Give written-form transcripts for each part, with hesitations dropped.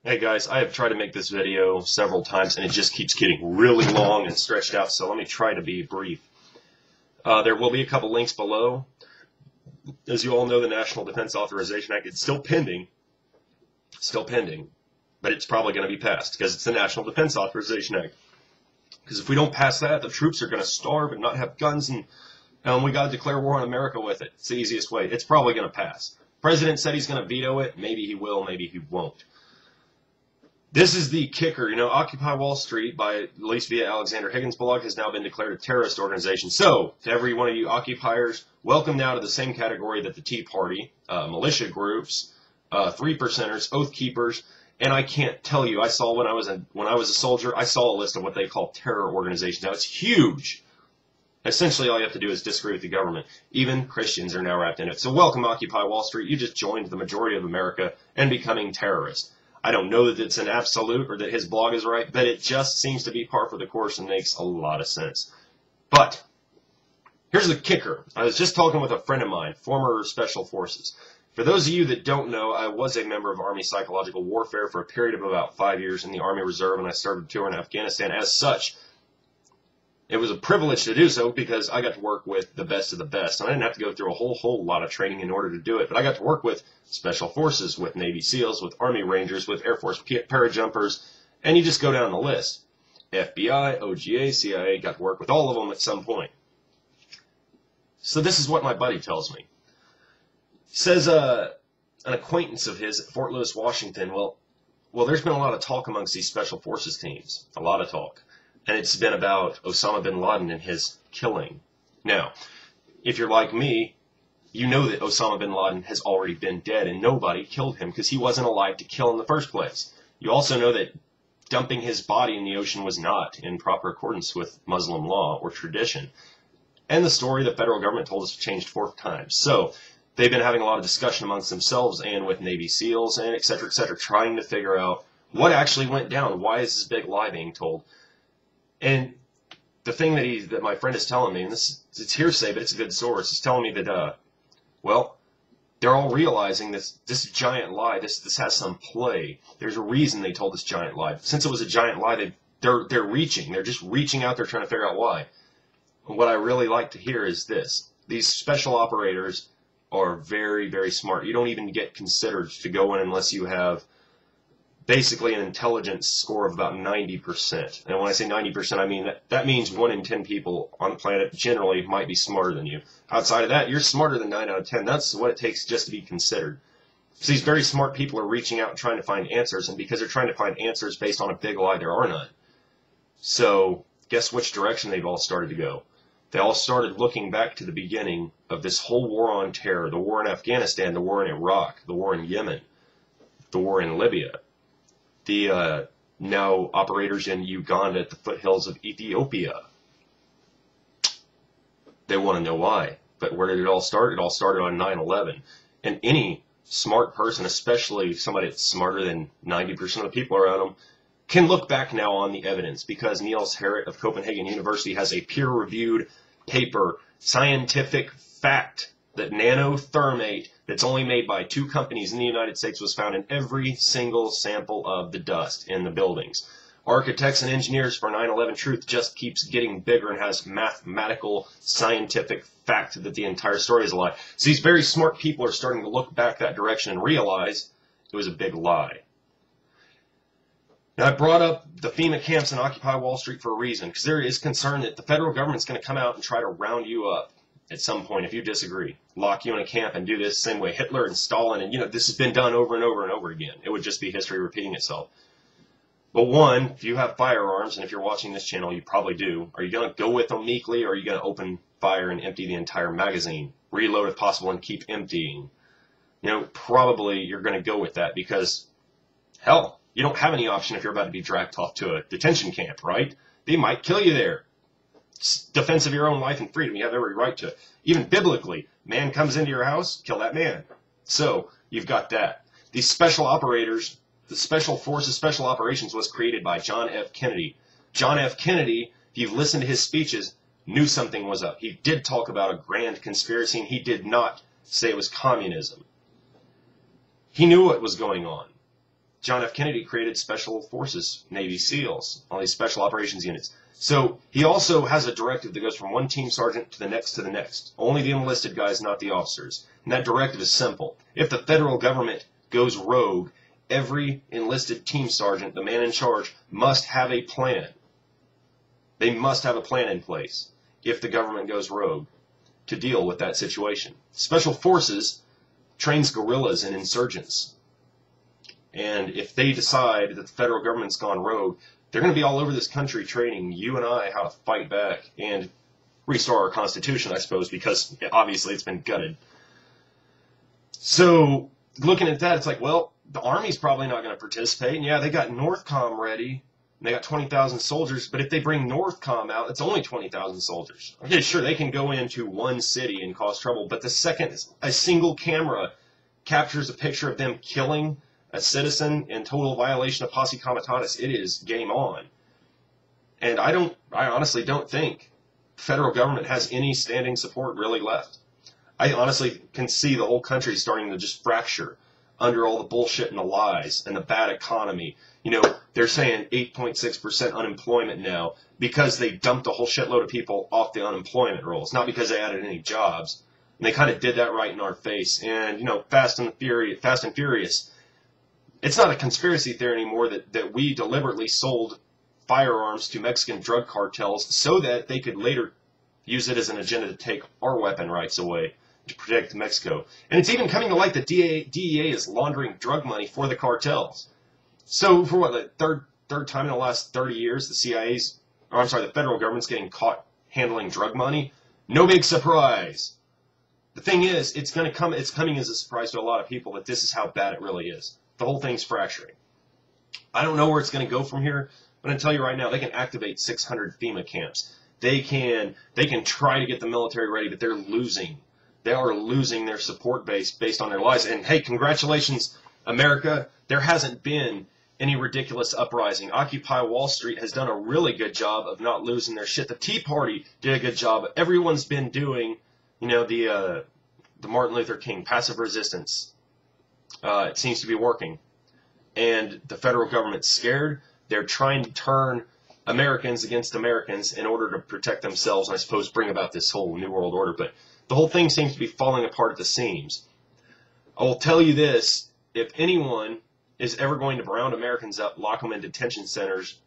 Hey guys, I have tried to make this video several times and it just keeps getting really long and stretched out, so let me try to be brief. There will be a couple links below. As you all know, the National Defense Authorization Act, it's still pending, but it's probably going to be passed because it's the National Defense Authorization Act. Because if we don't pass that, the troops are going to starve and not have guns, and we got to declare war on America with it. It's the easiest way. It's probably going to pass. The president said he's going to veto it. Maybe he will, maybe he won't. This is the kicker. Occupy Wall Street, at least via Alexander Higgins' blog, has now been declared a terrorist organization. So, to every one of you occupiers, welcome now to the same category that the Tea Party, militia groups, three percenters, oath keepers, and I can't tell you. I saw when I was a soldier, I saw a list of what they call terror organizations. Now, it's huge. Essentially, all you have to do is disagree with the government. Even Christians are now wrapped in it. So, welcome, Occupy Wall Street. You just joined the majority of America and becoming terrorists. I don't know that it's an absolute or that his blog is right, but it just seems to be par for the course and makes a lot of sense. But here's the kicker. I was just talking with a friend of mine, former Special Forces. For those of you that don't know, I was a member of Army Psychological Warfare for a period of about 5 years in the Army Reserve, and I started touring Afghanistan. As such, it was a privilege to do so because I got to work with the best of the best. And I didn't have to go through a whole lot of training in order to do it. But I got to work with Special Forces, with Navy SEALs, with Army Rangers, with Air Force parajumpers. And you just go down the list. FBI, OGA, CIA, got to work with all of them at some point. So this is what my buddy tells me. He says an acquaintance of his at Fort Lewis, Washington, well, there's been a lot of talk amongst these Special Forces teams. A lot of talk. And it's been about Osama bin Laden and his killing. Now, if you're like me, you know that Osama bin Laden has already been dead and nobody killed him because he wasn't alive to kill in the first place. You also know that dumping his body in the ocean was not in proper accordance with Muslim law or tradition. And the story the federal government told us changed 4 times. So they've been having a lot of discussion amongst themselves and with Navy SEALs and et cetera, trying to figure out what actually went down. Why is this big lie being told? And the thing that my friend is telling me, and it's hearsay, but it's a good source, he's telling me that, they're all realizing this giant lie, this has some play. There's a reason they told this giant lie. Since it was a giant lie, they're just reaching out there trying to figure out why. And what I really like to hear is this. These special operators are very, very smart. You don't even get considered to go in unless you have basically an intelligence score of about 90%. And when I say 90%, I mean that means 1 in 10 people on the planet generally might be smarter than you. Outside of that, you're smarter than 9 out of 10. That's what it takes just to be considered. So these very smart people are reaching out and trying to find answers, and because they're trying to find answers based on a big lie, there are none. So guess which direction they've all started to go? They all started looking back to the beginning of this whole war on terror, the war in Afghanistan, the war in Iraq, the war in Yemen, the war in Libya. The now operators in Uganda at the foothills of Ethiopia. They want to know why. But where did it all start? It all started on 9/11. And any smart person, especially somebody that's smarter than 90% of the people around them, can look back now on the evidence because Niels Harrit of Copenhagen University has a peer-reviewed paper, scientific fact, that nanothermate that's only made by 2 companies in the United States was found in every single sample of the dust in the buildings. Architects and engineers for 9/11 truth just keeps getting bigger and has mathematical, scientific fact that the entire story is a lie. So these very smart people are starting to look back that direction and realize it was a big lie. Now, I brought up the Fema camps and Occupy Wall Street for a reason, because there is concern that the federal government's going to come out and try to round you up at some point if you disagree. Lock you in a camp and do this the same way Hitler and Stalin, and this has been done over and over and over again. It would just be history repeating itself. But one, if you have firearms, and if you're watching this channel, you probably do, are you going to go with them meekly, or are you going to open fire and empty the entire magazine? Reload if possible and keep emptying. Probably you're going to go with that because, hell, you don't have any option if you're about to be dragged off to a detention camp, right? They might kill you there. It's defense of your own life and freedom. You have every right to it. Even biblically, man comes into your house, kill that man. So you've got that. These special operators, the Special Forces, Special Operations was created by John F. Kennedy. John F. Kennedy, if you've listened to his speeches, knew something was up. He did talk about a grand conspiracy, and he did not say it was communism. He knew what was going on. John F. Kennedy created Special Forces, Navy SEALs, all these special operations units. So he also has a directive that goes from one team sergeant to the next to the next. Only the enlisted guys, not the officers. And that directive is simple. If the federal government goes rogue, every enlisted team sergeant, the man in charge, must have a plan. They must have a plan in place if the government goes rogue to deal with that situation. Special Forces trains guerrillas and insurgents. And if they decide that the federal government's gone rogue, they're going to be all over this country training you and I how to fight back and restore our Constitution, I suppose, because obviously it's been gutted. So looking at that, it's like, well, the Army's probably not going to participate. And yeah, they got NORTHCOM ready. And they got 20,000 soldiers. But if they bring NORTHCOM out, it's only 20,000 soldiers. Okay, sure, they can go into one city and cause trouble. But the second a single camera captures a picture of them killing a citizen in total violation of posse comitatus, it is game on. And I honestly don't think the federal government has any standing support really left. I honestly can see the whole country starting to just fracture under all the bullshit and the lies and the bad economy. You know, they're saying 8.6% unemployment now because they dumped a whole shitload of people off the unemployment rolls, not because they added any jobs. And they kind of did that right in our face. And, you know, Fast and Furious, it's not a conspiracy theory anymore that we deliberately sold firearms to Mexican drug cartels so that they could later use it as an agenda to take our weapon rights away to protect Mexico. And it's even coming to light that DEA is laundering drug money for the cartels. So for what, the third time in the last 30 years, the federal government's getting caught handling drug money? No big surprise. The thing is, it's coming as a surprise to a lot of people that this is how bad it really is. The whole thing's fracturing. I don't know where it's going to go from here, but I tell you right now, they can activate 600 FEMA camps. They can try to get the military ready, but they're losing. They are losing their support base based on their lies. And hey, congratulations, America. There hasn't been any ridiculous uprising. Occupy Wall Street has done a really good job of not losing their shit. The Tea Party did a good job. Everyone's been doing, you know, the Martin Luther King passive resistance. It seems to be working. And the federal government's scared. They're trying to turn Americans against Americans in order to protect themselves and I suppose bring about this whole New World Order. But the whole thing seems to be falling apart at the seams. I will tell you this, if anyone is ever going to round Americans up, lock them in detention centers,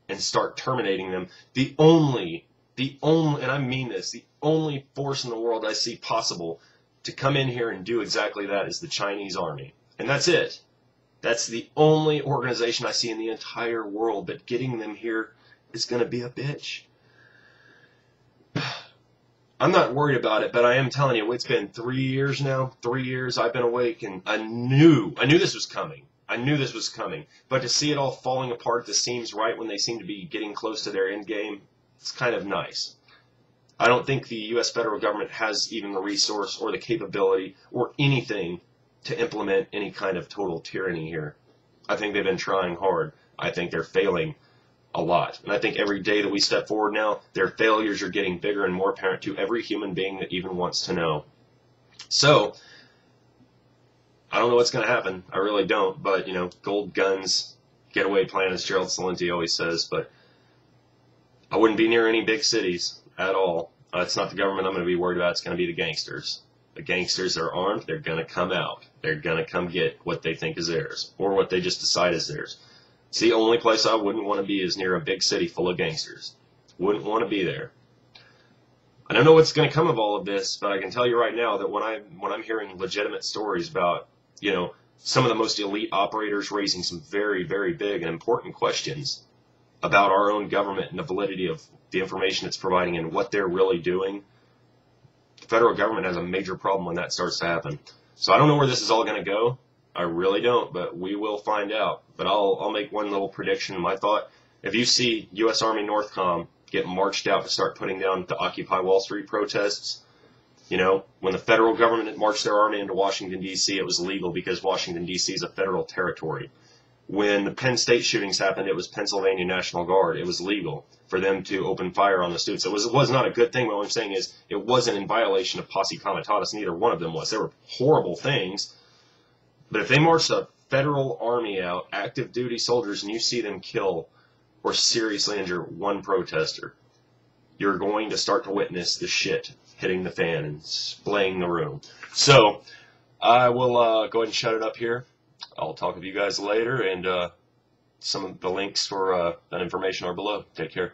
and start terminating them, the only, and I mean this, the only force in the world I see possible to come in here and do exactly that is the Chinese army. And that's it. That's the only organization I see in the entire world, but getting them here is going to be a bitch. I'm not worried about it, but I am telling you, it's been 3 years now. 3 years I've been awake, and I knew this was coming. I knew this was coming. But to see it all falling apart at the seams right when they seem to be getting close to their end game, it's kind of nice. I don't think the U.S. federal government has even the resource or the capability or anything to implement any kind of total tyranny here. I think they've been trying hard. I think they're failing a lot. And I think every day that we step forward now, their failures are getting bigger and more apparent to every human being that even wants to know. So, I don't know what's going to happen. I really don't. But, you know, gold guns, getaway plan, as Gerald Celente always says. But I wouldn't be near any big cities at all. It's not the government I'm going to be worried about. It's going to be the gangsters. The gangsters are armed. They're going to come out. They're going to come get what they think is theirs or what they just decide is theirs. It's the only place I wouldn't want to be is near a big city full of gangsters. Wouldn't want to be there. I don't know what's going to come of all of this, but I can tell you right now that when I'm hearing legitimate stories about, you know, some of the most elite operators raising some very, very big and important questions about our own government and the validity of the information it's providing and what they're really doing, the federal government has a major problem when that starts to happen. So I don't know where this is all going to go. I really don't, but we will find out. But I'll make one little prediction. My thought, if you see U.S. Army NORTHCOM get marched out to start putting down the Occupy Wall Street protests, you know, when the federal government marched their army into Washington, D.C., it was legal because Washington, D.C. is a federal territory. When the Penn State shootings happened, it was Pennsylvania National Guard. It was legal for them to open fire on the students. It was not a good thing, but what I'm saying is it wasn't in violation of posse comitatus. Neither one of them was. They were horrible things. But if they marched a federal army out, active duty soldiers, and you see them kill or seriously injure one protester, you're going to start to witness the shit hitting the fan and splaying the room. So I will go ahead and shut it up here. I'll talk with you guys later, and some of the links for that information are below. Take care.